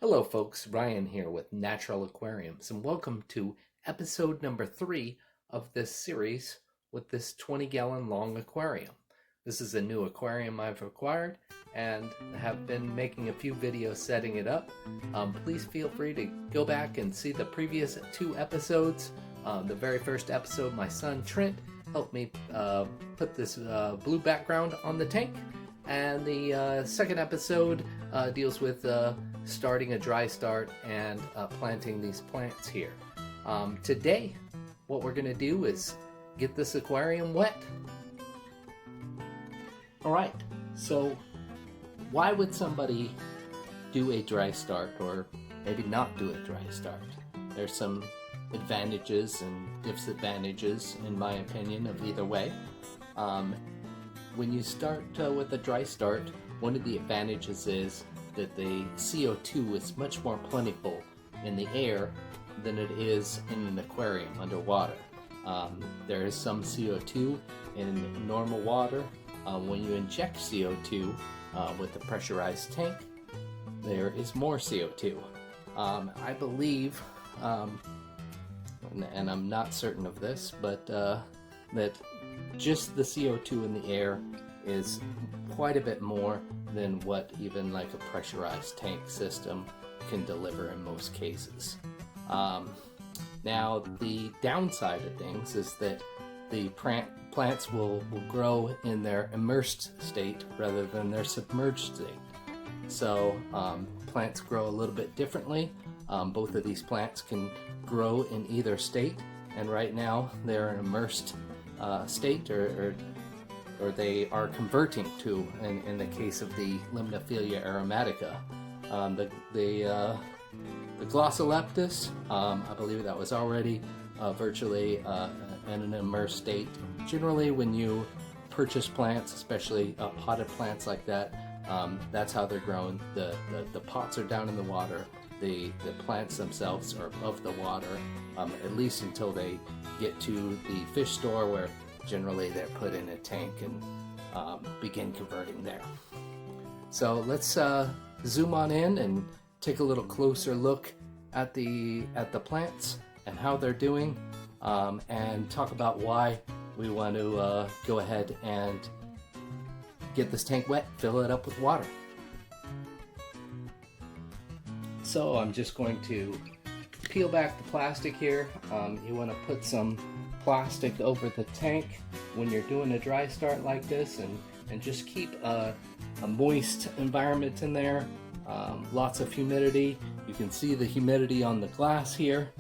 Hello folks, Ryan here with Natural Aquariums and welcome to episode number 3 of this series with this 20-gallon long aquarium. This is a new aquarium I've acquired and have been making a few videos setting it up. Please feel free to go back and see the previous 2 episodes. The very first episode, my son Trent helped me put this blue background on the tank. And the second episode deals with starting a dry start and planting these plants here. Today, what we're going to do is get this aquarium wet. Alright, so why would somebody do a dry start or maybe not do a dry start? There's some advantages and disadvantages, in my opinion, of either way. When you start with a dry start, one of the advantages is that the CO2 is much more plentiful in the air than it is in an aquarium underwater. There is some CO2 in normal water. When you inject CO2 with a pressurized tank, there is more CO2. I believe, and I'm not certain of this, but that just the CO2 in the air is quite a bit more than what even like a pressurized tank system can deliver in most cases. Now the downside of things is that the plants will grow in their immersed state rather than their submerged state. So plants grow a little bit differently. Both of these plants can grow in either state, and right now they're in immersed state or they are converting to, in the case of the Limnophilia aromatica. The glossolepis, I believe that was already virtually in an immersed state. Generally, when you purchase plants, especially potted plants like that, that's how they're grown. The pots are down in the water. The plants themselves are above the water, at least until they get to the fish store, where generally they're put in a tank and begin converting there. So let's zoom on in and take a little closer look at the plants and how they're doing, and talk about why we want to go ahead and get this tank wet, fill it up with water. So I'm just going to peel back the plastic here. You want to put some plastic over the tank when you're doing a dry start like this, and just keep a moist environment in there. Lots of humidity. You can see the humidity on the glass here.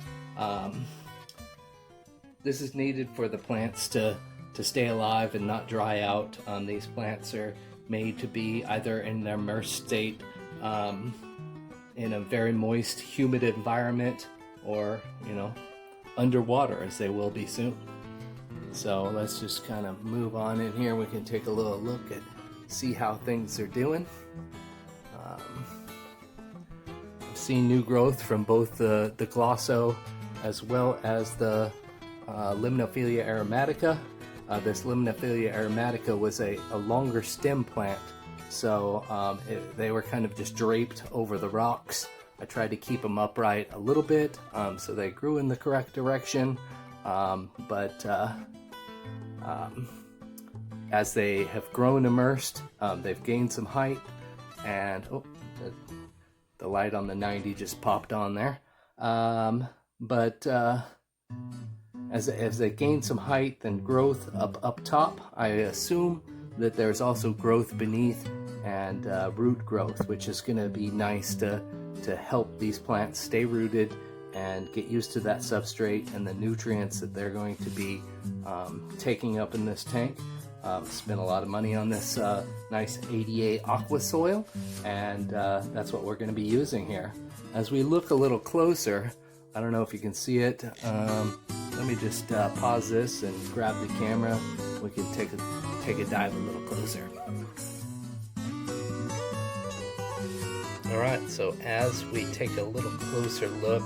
This is needed for the plants to stay alive and not dry out. These plants are made to be either in their immersed state, in a very moist, humid environment, or, underwater, as they will be soon. So let's just kind of move on in here. We can take a little look and see how things are doing. I've seen new growth from both the glosso as well as the Limnophilia aromatica. This Limnophilia aromatica was a longer stem plant, so they were kind of just draped over the rocks. I tried to keep them upright a little bit, so they grew in the correct direction, but as they have grown immersed, they've gained some height, and the light on the 90 just popped on there. But as they gain some height and growth up top, I assume that there's also growth beneath and root growth, which is going to be nice to help these plants stay rooted and get used to that substrate and the nutrients that they're going to be taking up in this tank. Spent a lot of money on this nice ADA aqua soil, and that's what we're going to be using here. As we look a little closer, I don't know if you can see it. Let me just pause this and grab the camera. We can take a dive a little closer. Alright, so as we take a little closer look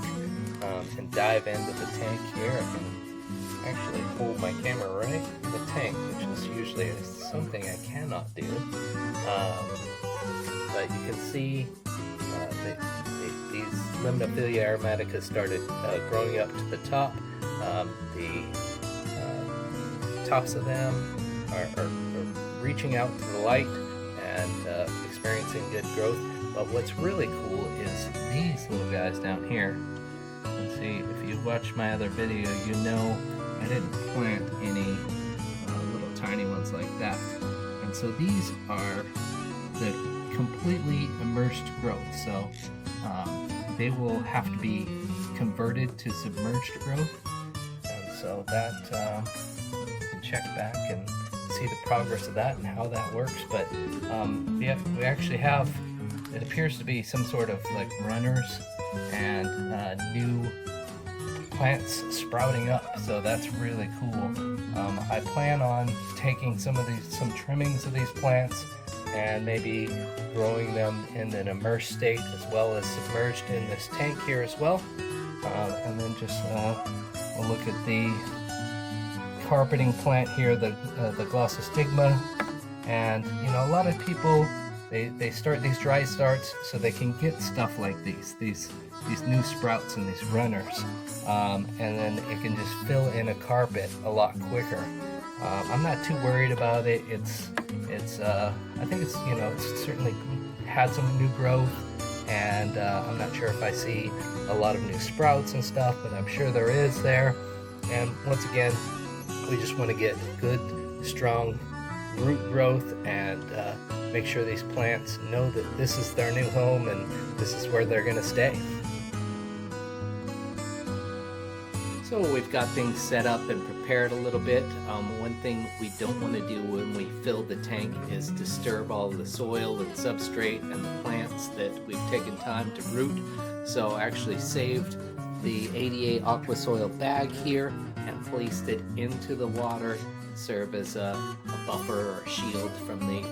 and dive into the tank here, I can actually hold my camera right in the tank, which is usually something I cannot do. But you can see the Limnophilia aromatica started growing up to the top. The tops of them are reaching out to the light and experiencing good growth. But what's really cool is these little guys down here. And see, if you watch my other video, you know I didn't plant any little tiny ones like that. And so these are the completely immersed growth. So they will have to be converted to submerged growth. And so that you can check back and see the progress of that and how that works. But we actually have, it appears to be some sort of like runners and new plants sprouting up, so that's really cool. I plan on taking some trimmings of these plants and maybe growing them in an immersed state as well as submerged in this tank here as well. And then just we'll look at the carpeting plant here, the glossostigma. And you know, a lot of people they start these dry starts so they can get stuff like these new sprouts and these runners, and then it can just fill in a carpet a lot quicker. I'm not too worried about it. I think it's, you know, it's certainly had some new growth, and I'm not sure if I see a lot of new sprouts and stuff, but I'm sure there is there. And once again, we just want to get good, strong root growth and make sure these plants know that this is their new home and this is where they're going to stay. So we've got things set up and prepared a little bit. One thing we don't want to do when we fill the tank is disturb all the soil and substrate and the plants that we've taken time to root. So I actually saved the 88 aqua soil bag here and placed it into the water to serve as a buffer or shield from the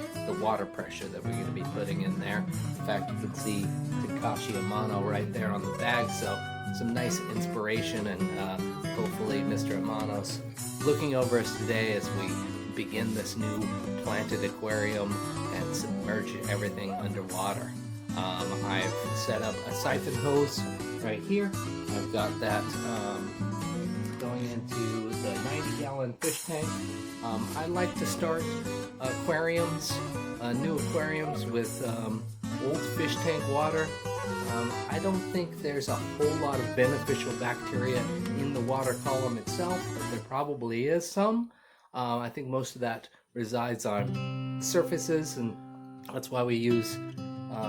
water pressure that we're going to be putting in there. In fact, you can see Takashi Amano right there on the bag, so some nice inspiration, and hopefully Mr. Amano's looking over us today as we begin this new planted aquarium and submerge everything underwater. I've set up a siphon hose right here. I've got that going into the 90-gallon fish tank. I like to start aquariums, new aquariums with old fish tank water. I don't think there's a whole lot of beneficial bacteria in the water column itself, but there probably is some. I think most of that resides on surfaces, and that's why we use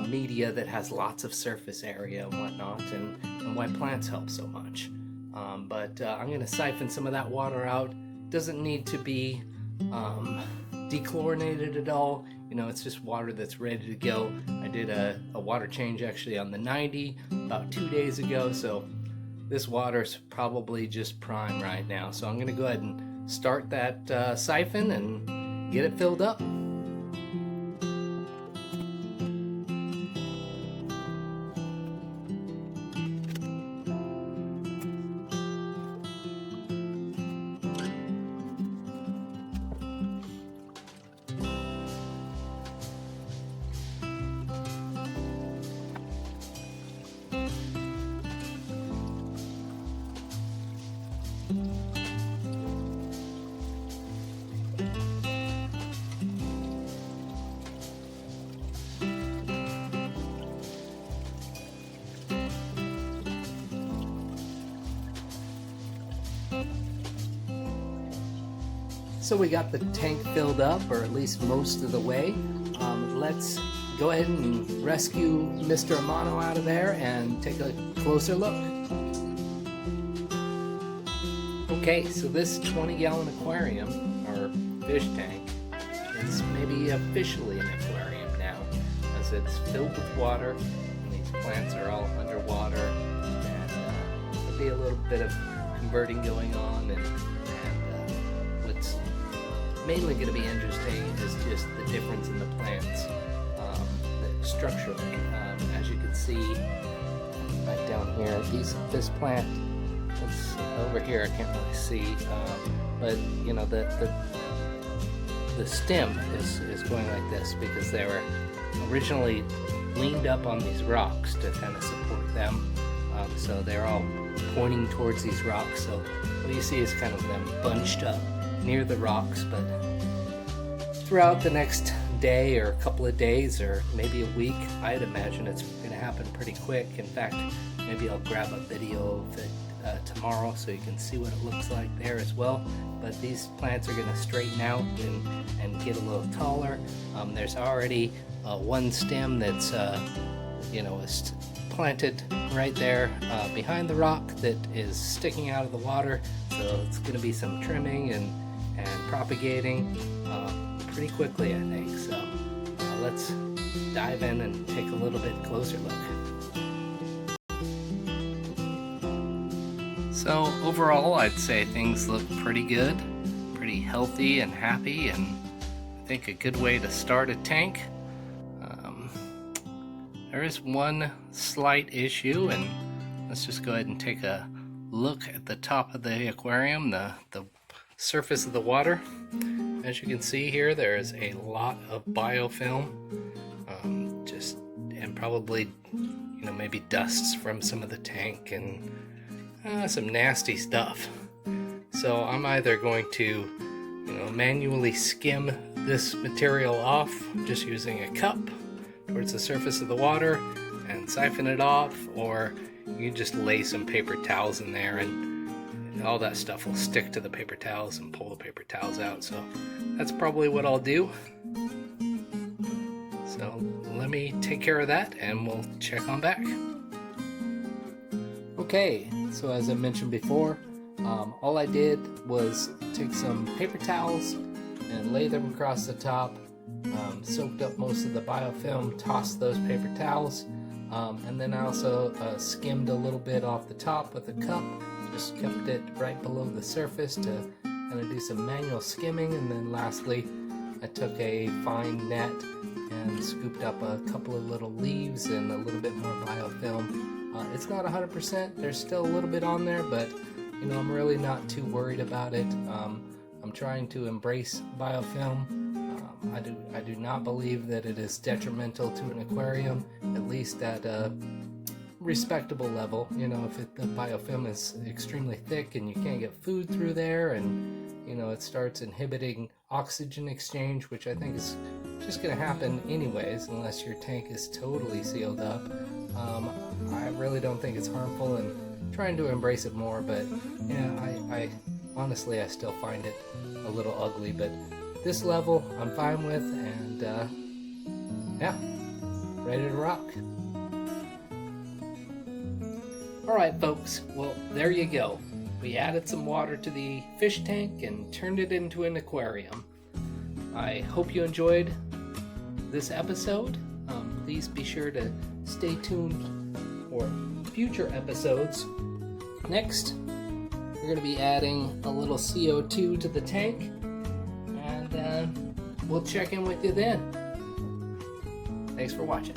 media that has lots of surface area and whatnot, and why plants help so much. But I'm going to siphon some of that water out. Doesn't need to be dechlorinated at all. You know, it's just water that's ready to go. I did a water change actually on the 90 about 2 days ago, so this water's probably just prime right now. So I'm going to go ahead and start that siphon and get it filled up. So we got the tank filled up, or at least most of the way. Let's go ahead and rescue Mr. Amano out of there and take a closer look. Okay, so this 20-gallon aquarium, or fish tank, is maybe officially an aquarium now, as it's filled with water, and these plants are all underwater, and there'll be a little bit of converting going on, and what's mainly going to be interesting is just the difference in the plants structurally. As you can see right down here, this plant, it's over here, I can't really see, but you know, the stem is going like this because they were originally leaned up on these rocks to kind of support them, So they're all pointing towards these rocks. So what you see is kind of them bunched up near the rocks, but throughout the next day or a couple of days or maybe a week, I'd imagine it's going to happen pretty quick. In fact, maybe I'll grab a video of it tomorrow so you can see what it looks like there as well. But these plants are going to straighten out and get a little taller. There's already one stem that's is planted right there behind the rock that is sticking out of the water, so it's going to be some trimming and propagating pretty quickly, I think. So let's dive in and take a little bit closer look. So overall, I'd say things look pretty good, pretty healthy and happy, and I think a good way to start a tank. There is one slight issue, and let's just go ahead and take a look at the top of the aquarium, the surface of the water. As you can see here, there is a lot of biofilm, and probably maybe dusts from some of the tank and some nasty stuff. So I'm either going to manually skim this material off just using a cup towards the surface of the water and siphon it off, or you just lay some paper towels in there and all that stuff will stick to the paper towels and pull the paper towels out. So that's probably what I'll do. So let me take care of that and we'll check on back. Okay, so as I mentioned before, all I did was take some paper towels and lay them across the top, soaked up most of the biofilm, tossed those paper towels, and then I also skimmed a little bit off the top with a cup, just kept it right below the surface to kind of do some manual skimming, and then lastly I took a fine net and scooped up a couple of little leaves and a little bit more biofilm. It's not 100%, there's still a little bit on there, but I'm really not too worried about it. I'm trying to embrace biofilm. I do not believe that it is detrimental to an aquarium, at least at a respectable level. If the biofilm is extremely thick and you can't get food through there, and it starts inhibiting oxygen exchange, which I think is just going to happen anyways unless your tank is totally sealed up. I really don't think it's harmful, and trying to embrace it more, but I honestly still find it a little ugly, but this level I'm fine with, and ready to rock. Alright folks, well there you go. We added some water to the fish tank and turned it into an aquarium. I hope you enjoyed this episode. Please be sure to stay tuned for future episodes. Next, we're going to be adding a little CO2 to the tank, and we'll check in with you then. Thanks for watching.